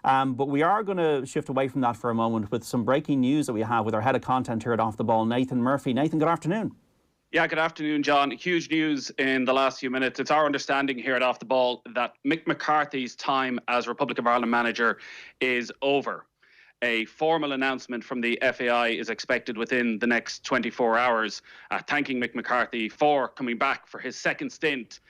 But we are going to shift away from that for a moment with some breaking news that we have with our head of content here at Off the Ball, Nathan Murphy. Nathan, good afternoon. Yeah, good afternoon, John. Huge news in the last few minutes. It's our understanding here at Off the Ball that Mick McCarthy's time as Republic of Ireland manager is over. A formal announcement from the FAI is expected within the next 24 hours, thanking Mick McCarthy for coming back for his second stint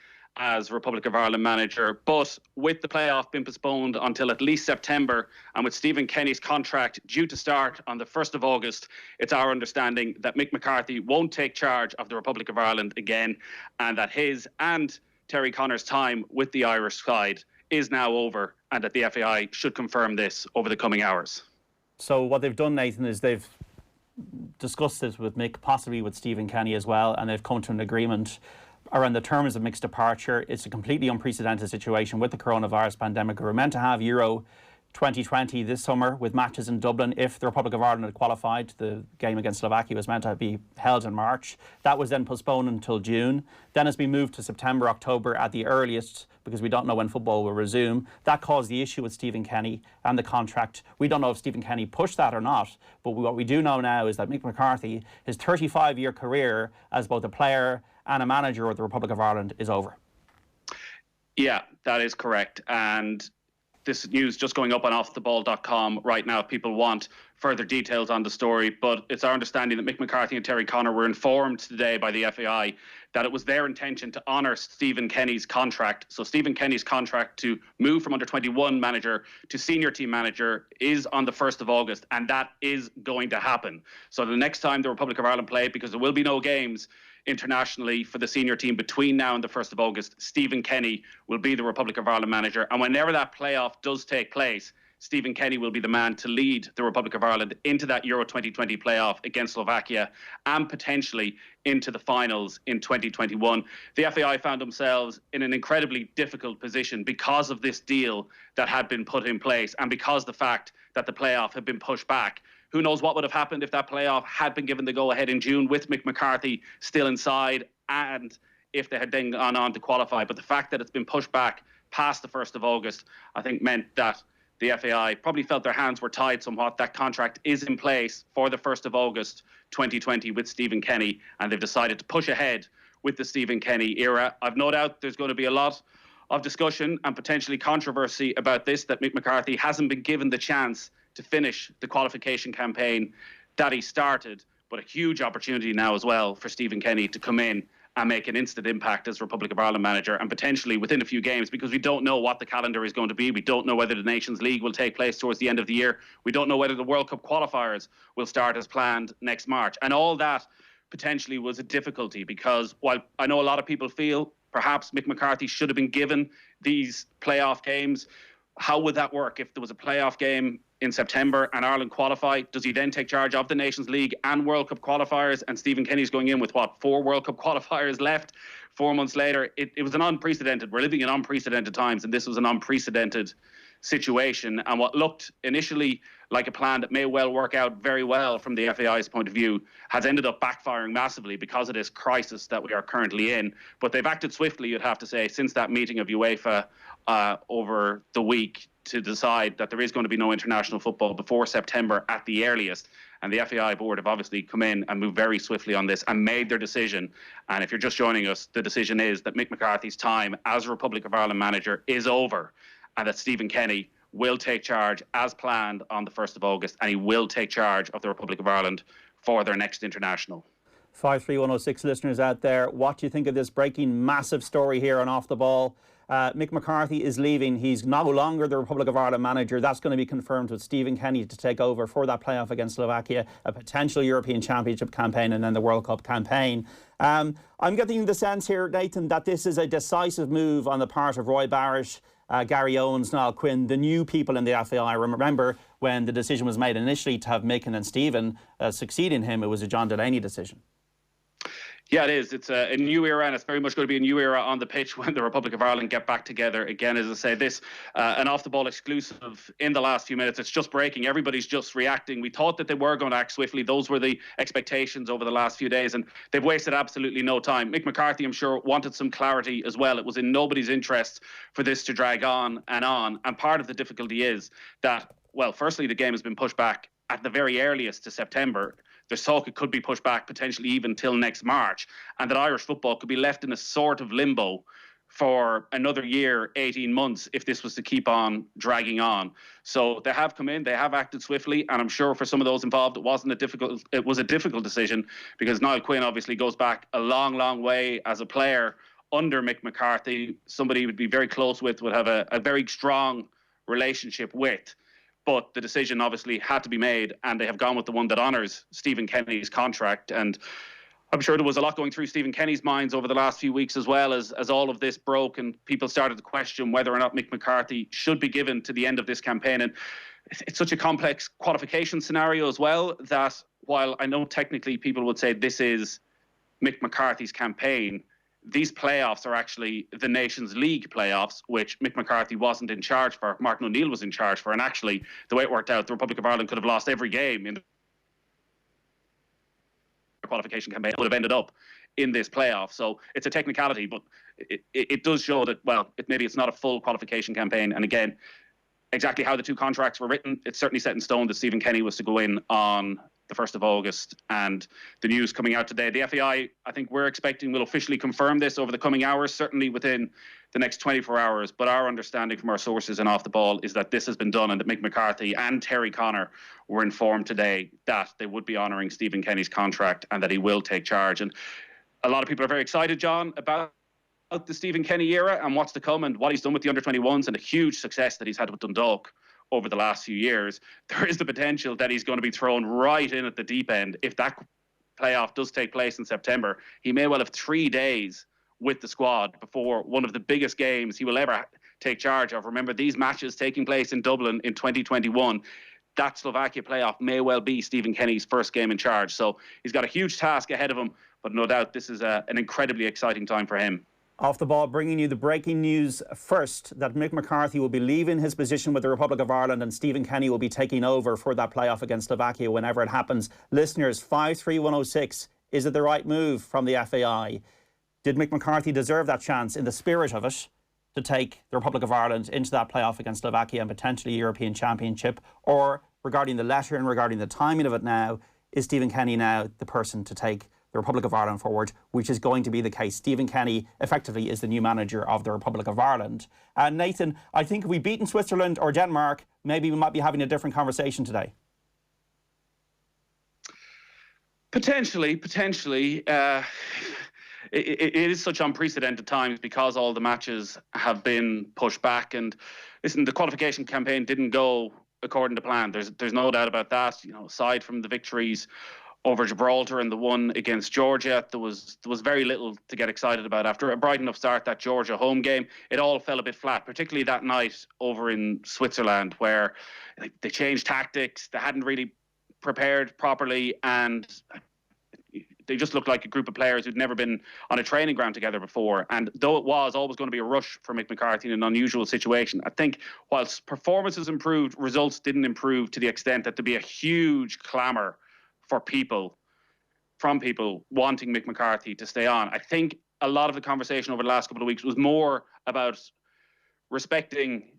as Republic of Ireland manager. But with the playoff being postponed until at least September, and with Stephen Kenny's contract due to start on the 1st of August, it's our understanding that Mick McCarthy won't take charge of the Republic of Ireland again, and that his and Terry Connor's time with the Irish side is now over, and that the FAI should confirm this over the coming hours. So what they've done, Nathan, is they've discussed it with Mick, possibly with Stephen Kenny as well, and they've come to an agreement around the terms of Mick's departure. It's a completely unprecedented situation with the coronavirus pandemic. We were meant to have Euro 2020 this summer with matches in Dublin if the Republic of Ireland had qualified. The game against Slovakia was meant to be held in March. That was then postponed until June. Then it's been moved to September, October at the earliest, because we don't know when football will resume. That caused the issue with Stephen Kenny and the contract. We don't know if Stephen Kenny pushed that or not, but what we do know now is that Mick McCarthy, his 35-year career as both a player and a manager with the Republic of Ireland is over. Yeah, that is correct. And this news just going up on offtheball.com right now if people want further details on the story. But it's our understanding that Mick McCarthy and Terry Connor were informed today by the FAI that it was their intention to honour Stephen Kenny's contract. So Stephen Kenny's contract to move from under-21 manager to senior team manager is on the 1st of August, and that is going to happen. So the next time the Republic of Ireland play, because there will be no games internationally for the senior team between now and the 1st of August, Stephen Kenny will be the Republic of Ireland manager. And whenever that playoff does take place, Stephen Kenny will be the man to lead the Republic of Ireland into that Euro 2020 playoff against Slovakia and potentially into the finals in 2021. The FAI found themselves in an incredibly difficult position because of this deal that had been put in place and because the fact that the playoff had been pushed back. Who knows what would have happened if that playoff had been given the go-ahead in June with Mick McCarthy still inside, and if they had then gone on to qualify. But the fact that it's been pushed back past the 1st of August, I think meant that the FAI probably felt their hands were tied somewhat. That contract is in place for the 1st of August 2020 with Stephen Kenny, and they've decided to push ahead with the Stephen Kenny era. I've no doubt there's going to be a lot of discussion and potentially controversy about this, that Mick McCarthy hasn't been given the chance to finish the qualification campaign that he started, but a huge opportunity now as well for Stephen Kenny to come in and make an instant impact as Republic of Ireland manager, and potentially within a few games, because we don't know what the calendar is going to be. We don't know whether the Nations League will take place towards the end of the year. We don't know whether the World Cup qualifiers will start as planned next March. And all that potentially was a difficulty, because while I know a lot of people feel perhaps Mick McCarthy should have been given these playoff games, how would that work if there was a playoff game in September and Ireland qualify? Does he then take charge of the Nations League and World Cup qualifiers? And Stephen Kenny's going in with, 4 World Cup qualifiers left 4 months later. It was an unprecedented, we're living in unprecedented times, and this was an unprecedented situation. And what looked initially like a plan that may well work out very well from the FAI's point of view has ended up backfiring massively because of this crisis that we are currently in. But they've acted swiftly, you'd have to say, since that meeting of UEFA over the week to decide that there is going to be no international football before September at the earliest. And the FAI board have obviously come in and moved very swiftly on this and made their decision. And if you're just joining us, the decision is that Mick McCarthy's time as Republic of Ireland manager is over, and that Stephen Kenny will take charge as planned on the 1st of August, and he will take charge of the Republic of Ireland for their next international. 53106 listeners out there, what do you think of this breaking massive story here on Off the Ball? Mick McCarthy is leaving. He's no longer the Republic of Ireland manager. That's going to be confirmed with Stephen Kenny to take over for that playoff against Slovakia, a potential European Championship campaign, and then the World Cup campaign. I'm getting the sense here, Nathan, that this is a decisive move on the part of Roy Barrett, Gary Owens, Niall Quinn, the new people in the FAI. Remember when the decision was made initially to have Mick and Stephen succeeding him, it was a John Delaney decision. Yeah, it is. It's a new era, and it's very much going to be a new era on the pitch when the Republic of Ireland get back together again. As I say, this an off-the-ball exclusive in the last few minutes. It's just breaking. Everybody's just reacting. We thought that they were going to act swiftly. Those were the expectations over the last few days, and they've wasted absolutely no time. Mick McCarthy, I'm sure, wanted some clarity as well. It was in nobody's interest for this to drag on. And part of the difficulty is that, well, firstly, the game has been pushed back at the very earliest to September. There's talk it could be pushed back potentially even till next March, and that Irish football could be left in a sort of limbo for another year, 18 months, if this was to keep on dragging on. So they have come in, they have acted swiftly, and I'm sure for some of those involved, it was a difficult decision, because Niall Quinn obviously goes back a long, long way as a player under Mick McCarthy, somebody he would be very close with, would have a very strong relationship with. But the decision obviously had to be made, and they have gone with the one that honours Stephen Kenny's contract. And I'm sure there was a lot going through Stephen Kenny's minds over the last few weeks, as well as all of this broke and people started to question whether or not Mick McCarthy should be given to the end of this campaign. And it's such a complex qualification scenario as well, that while I know technically people would say this is Mick McCarthy's campaign, these playoffs are actually the Nations League playoffs, which Mick McCarthy wasn't in charge for. Martin O'Neill was in charge for. And actually, the way it worked out, the Republic of Ireland could have lost every game in the qualification campaign. It would have ended up in this playoff. So it's a technicality, but it does show that, well, maybe it's not a full qualification campaign. And again, exactly how the two contracts were written, it's certainly set in stone that Stephen Kenny was to go in on the 1st of August, and the news coming out today. The FAI, I think we're expecting, will officially confirm this over the coming hours, certainly within the next 24 hours. But our understanding from our sources and off the ball is that this has been done, and that Mick McCarthy and Terry Connor were informed today that they would be honouring Stephen Kenny's contract and that he will take charge. And a lot of people are very excited, John, about the Stephen Kenny era and what's to come and what he's done with the under-21s and the huge success that he's had with Dundalk over the last few years. There is the potential that he's going to be thrown right in at the deep end. If that playoff does take place in September, he may well have 3 days with the squad before one of the biggest games he will ever take charge of. Remember, these matches taking place in Dublin in 2021, that Slovakia playoff may well be Stephen Kenny's first game in charge. So he's got a huge task ahead of him, but no doubt this is an incredibly exciting time for him. Off the ball, bringing you the breaking news first, that Mick McCarthy will be leaving his position with the Republic of Ireland and Stephen Kenny will be taking over for that playoff against Slovakia whenever it happens. Listeners, 53106, is it the right move from the FAI? Did Mick McCarthy deserve that chance, in the spirit of it, to take the Republic of Ireland into that playoff against Slovakia and potentially a European Championship? Or, regarding the letter and regarding the timing of it now, is Stephen Kenny now the person to take the Republic of Ireland forward, which is going to be the case? Stephen Kenny effectively is the new manager of the Republic of Ireland. And Nathan, I think if we'd beaten Switzerland or Denmark, maybe we might be having a different conversation today. Potentially. It is such unprecedented times because all the matches have been pushed back. And listen, the qualification campaign didn't go according to plan. There's no doubt about that. You know, aside from the victories over Gibraltar and the one against Georgia, there was very little to get excited about. After a bright enough start, that Georgia home game, it all fell a bit flat, particularly that night over in Switzerland, where they changed tactics, they hadn't really prepared properly, and they just looked like a group of players who'd never been on a training ground together before. And though it was always going to be a rush for Mick McCarthy in an unusual situation, I think whilst performances improved, results didn't improve to the extent that there'd be a huge clamour from people wanting Mick McCarthy to stay on. I think a lot of the conversation over the last couple of weeks was more about respecting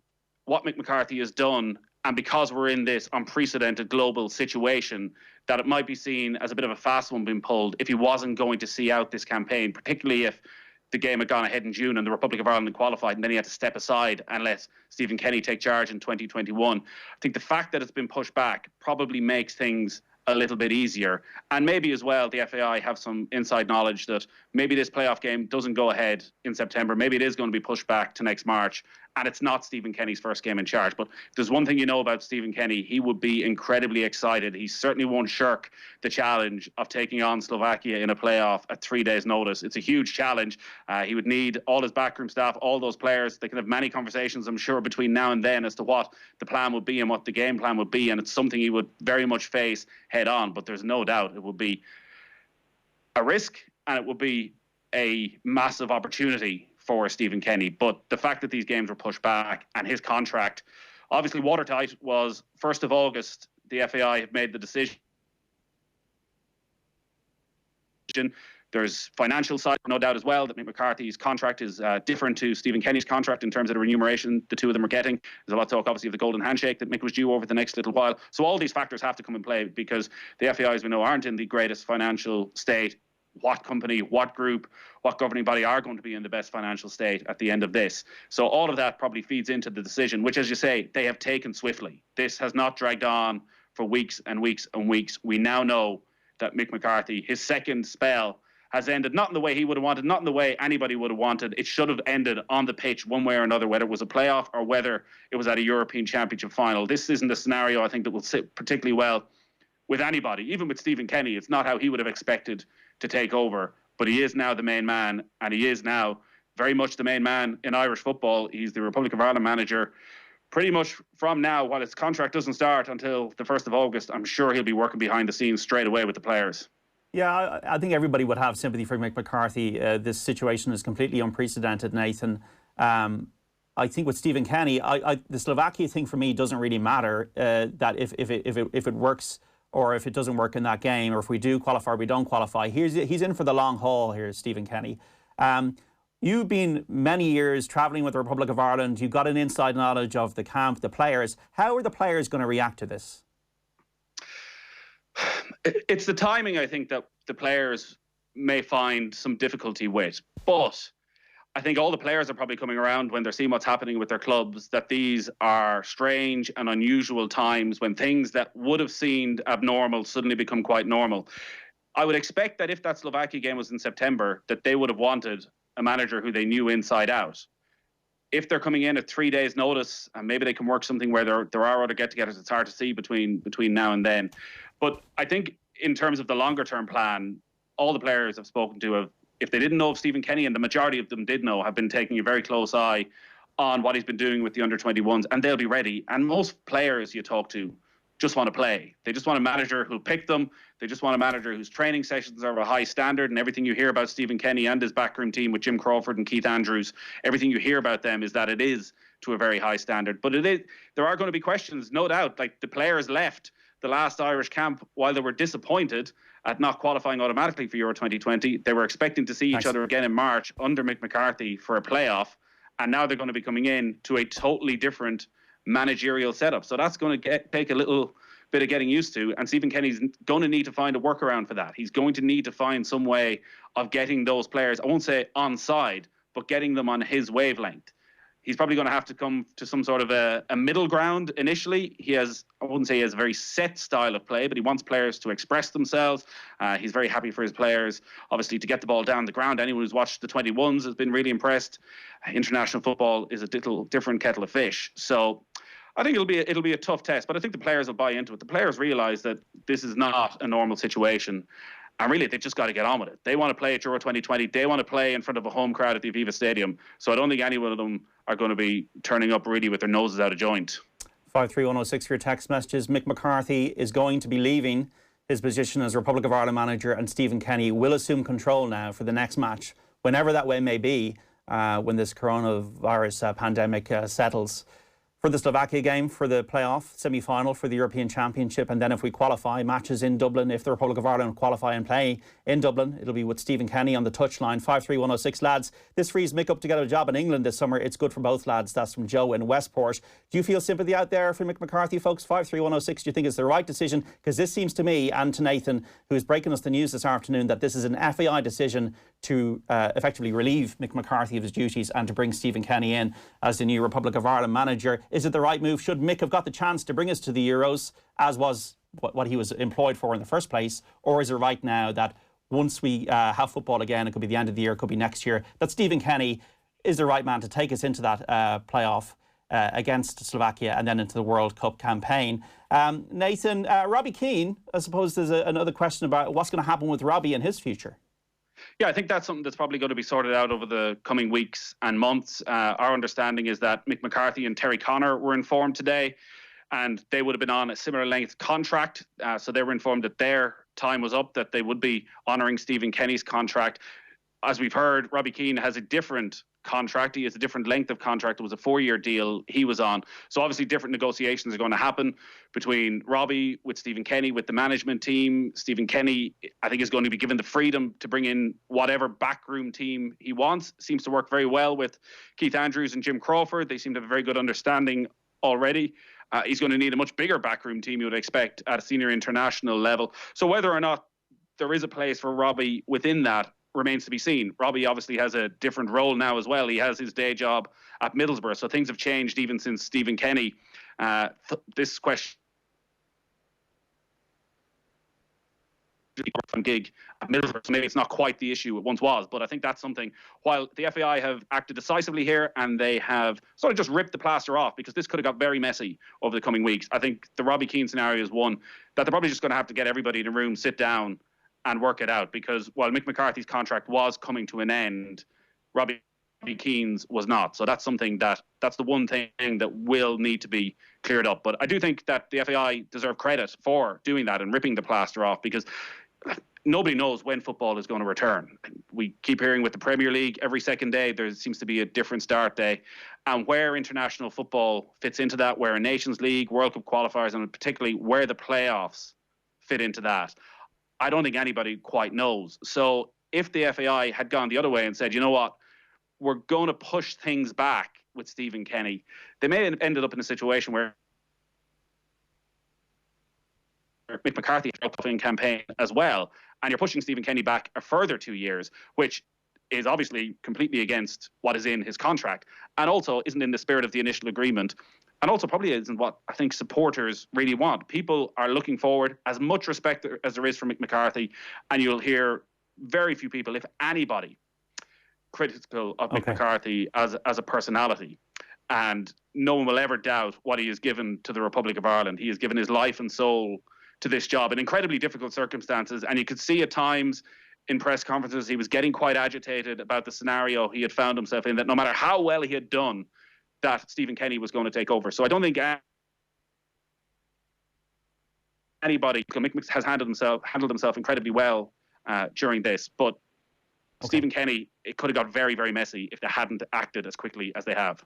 what Mick McCarthy has done, and because we're in this unprecedented global situation, that it might be seen as a bit of a fast one being pulled if he wasn't going to see out this campaign, particularly if the game had gone ahead in June and the Republic of Ireland qualified, and then he had to step aside and let Stephen Kenny take charge in 2021. I think the fact that it's been pushed back probably makes things a little bit easier. And maybe as well, the FAI have some inside knowledge that maybe this playoff game doesn't go ahead in September. Maybe it is going to be pushed back to next March, and it's not Stephen Kenny's first game in charge. But there's one thing you know about Stephen Kenny: he would be incredibly excited. He certainly won't shirk the challenge of taking on Slovakia in a playoff at 3 days' notice. It's a huge challenge. He would need all his backroom staff, all those players. They can have many conversations, I'm sure, between now and then as to what the plan would be and what the game plan would be. And it's something he would very much face head on. But there's no doubt it would be a risk. and it would be a massive opportunity for Stephen Kenny. But the fact that these games were pushed back and his contract, obviously watertight, was 1st of August. The FAI have made the decision. There's financial side, no doubt as well, that Mick McCarthy's contract is different to Stephen Kenny's contract in terms of the remuneration the two of them are getting. There's a lot of talk, obviously, of the golden handshake that Mick was due over the next little while. So all these factors have to come in play, because the FAI, as we know, aren't in the greatest financial state. What company, what group, what governing body are going to be in the best financial state at the end of this? So all of that probably feeds into the decision, which, as you say, they have taken swiftly. This has not dragged on for weeks and weeks and weeks. We now know that Mick McCarthy, his second spell, has ended not in the way he would have wanted, not in the way anybody would have wanted. It should have ended on the pitch one way or another, whether it was a playoff or whether it was at a European Championship final. This isn't a scenario I think that will sit particularly well with anybody, even with Stephen Kenny. It's not how he would have expected to take over, but he is now the main man, and he is now very much the main man in Irish football. He's the Republic of Ireland manager pretty much from now. While his contract doesn't start until the 1st of August, I'm sure he'll be working behind the scenes straight away with the players. Yeah, I think everybody would have sympathy for Mick McCarthy. This situation is completely unprecedented, Nathan. I think with Stephen Kenny, the Slovakia thing for me doesn't really matter. That if it works or if it doesn't work in that game, or if we do qualify or we don't qualify, he's in for the long haul here, Stephen Kenny. You've been many years travelling with the Republic of Ireland. You've got an inside knowledge of the camp, the players. How are the players going to react to this? It's the timing, I think, that the players may find some difficulty with. But I think all the players are probably coming around when they're seeing what's happening with their clubs, that these are strange and unusual times when things that would have seemed abnormal suddenly become quite normal. I would expect that if that Slovakia game was in September, that they would have wanted a manager who they knew inside out. If they're coming in at 3 days' notice, and maybe they can work something where there are other get-togethers, it's hard to see between now and then. But I think in terms of the longer-term plan, all the players I've spoken to have, if they didn't know of Stephen Kenny, and the majority of them did know, have been taking a very close eye on what he's been doing with the under-21s, and they'll be ready. And most players you talk to just want to play. They just want a manager who'll pick them. They just want a manager whose training sessions are of a high standard, and everything you hear about Stephen Kenny and his backroom team with Jim Crawford and Keith Andrews, everything you hear about them is that it is to a very high standard. But there are going to be questions, no doubt. Like, the players left the last Irish camp while they were disappointed at not qualifying automatically for Euro 2020. They were expecting to see each other again in March under Mick McCarthy for a playoff, and now they're going to be coming in to a totally different managerial setup. So that's going to take a little bit of getting used to, and Stephen Kenny's going to need to find a workaround for that. He's going to need to find some way of getting those players, I won't say on side, but getting them on his wavelength. He's probably going to have to come to some sort of a middle ground initially. I wouldn't say he has a very set style of play, but he wants players to express themselves. He's very happy for his players, obviously, to get the ball down the ground. Anyone who's watched the 21s has been really impressed. International football is a little different kettle of fish. So I think it'll be a tough test, but I think the players will buy into it. The players realize that this is not a normal situation. And really, they've just got to get on with it. They want to play at Euro 2020. They want to play in front of a home crowd at the Aviva Stadium. So I don't think any one of them are going to be turning up really with their noses out of joint. 53106 for your text messages. Mick McCarthy is going to be leaving his position as Republic of Ireland manager, and Stephen Kenny will assume control now for the next match, whenever that way may be, when this coronavirus pandemic settles. For the Slovakia game, for the playoff semi-final, for the European Championship, and then if we qualify, matches in Dublin. If the Republic of Ireland qualify and play in Dublin, it'll be with Stephen Kenny on the touchline. 53106 lads. This frees Mick up to get a job in England this summer. It's good for both lads. That's from Joe in Westport. Do you feel sympathy out there for Mick McCarthy, folks? 53106. Do you think it's the right decision? Because this seems to me, and to Nathan, who is breaking us the news this afternoon, that this is an FAI decision to effectively relieve Mick McCarthy of his duties and to bring Stephen Kenny in as the new Republic of Ireland manager. Is it the right move? Should Mick have got the chance to bring us to the Euros, as was what he was employed for in the first place? Or is it right now that once we have football again, it could be the end of the year, it could be next year, that Stephen Kenny is the right man to take us into that playoff against Slovakia and then into the World Cup campaign? Nathan, Robbie Keane, I suppose there's another question about what's going to happen with Robbie and his future. Yeah, I think that's something that's probably going to be sorted out over the coming weeks and months. Our understanding is that Mick McCarthy and Terry Connor were informed today, and they would have been on a similar length contract. So they were informed that their time was up, that they would be honouring Stephen Kenny's contract. As we've heard, Robbie Keane has a different contract. He has a different length of contract. It was a 4-year deal he was on. So obviously different negotiations are going to happen between Robbie, with Stephen Kenny, with the management team. Stephen Kenny, I think, is going to be given the freedom to bring in whatever backroom team he wants. Seems to work very well with Keith Andrews and Jim Crawford. They seem to have a very good understanding already. He's going to need a much bigger backroom team, you would expect, at a senior international level. So whether or not there is a place for Robbie within that remains to be seen. Robbie obviously has a different role now as well. He has his day job at Middlesbrough, so things have changed even since Stephen Kenny. This question gig at Middlesbrough, so maybe it's not quite the issue it once was, but I think that's something. While the FAI have acted decisively here and they have sort of just ripped the plaster off, because this could have got very messy over the coming weeks, I think the Robbie Keane scenario is one that they're probably just going to have to get everybody in a room, sit down and work it out, because while Mick McCarthy's contract was coming to an end, Robbie Keane's was not. So that's something that's the one thing that will need to be cleared up. But I do think that the FAI deserve credit for doing that and ripping the plaster off, because nobody knows when football is going to return. We keep hearing with the Premier League, every second day there seems to be a different start day. And where international football fits into that, where a Nations League, World Cup qualifiers, and particularly where the playoffs fit into that, I don't think anybody quite knows. So if the FAI had gone the other way and said, you know what, we're going to push things back with Stephen Kenny, they may have ended up in a situation where Mick McCarthy had a campaign as well, and you're pushing Stephen Kenny back a further 2 years, which is obviously completely against what is in his contract, and also isn't in the spirit of the initial agreement, and also probably isn't what I think supporters really want. People are looking forward, as much respect as there is for Mick McCarthy, and you'll hear very few people, if anybody, critical of Mick McCarthy as a personality. And no one will ever doubt what he has given to the Republic of Ireland. He has given his life and soul to this job in incredibly difficult circumstances. And you could see at times in press conferences, he was getting quite agitated about the scenario he had found himself in, that no matter how well he had done, that Stephen Kenny was going to take over. So I don't think anybody, Mick has handled himself incredibly well during this, but Stephen Kenny, it could have got very, very messy if they hadn't acted as quickly as they have.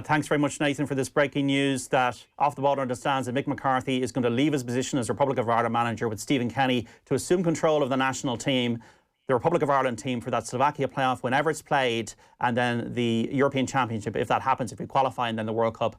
Thanks very much, Nathan, for this breaking news that Off the Ball understands that Mick McCarthy is going to leave his position as Republic of Ireland manager, with Stephen Kenny to assume control of the national team, the Republic of Ireland team, for that Slovakia playoff whenever it's played, and then the European Championship, if that happens, if we qualify, and then the World Cup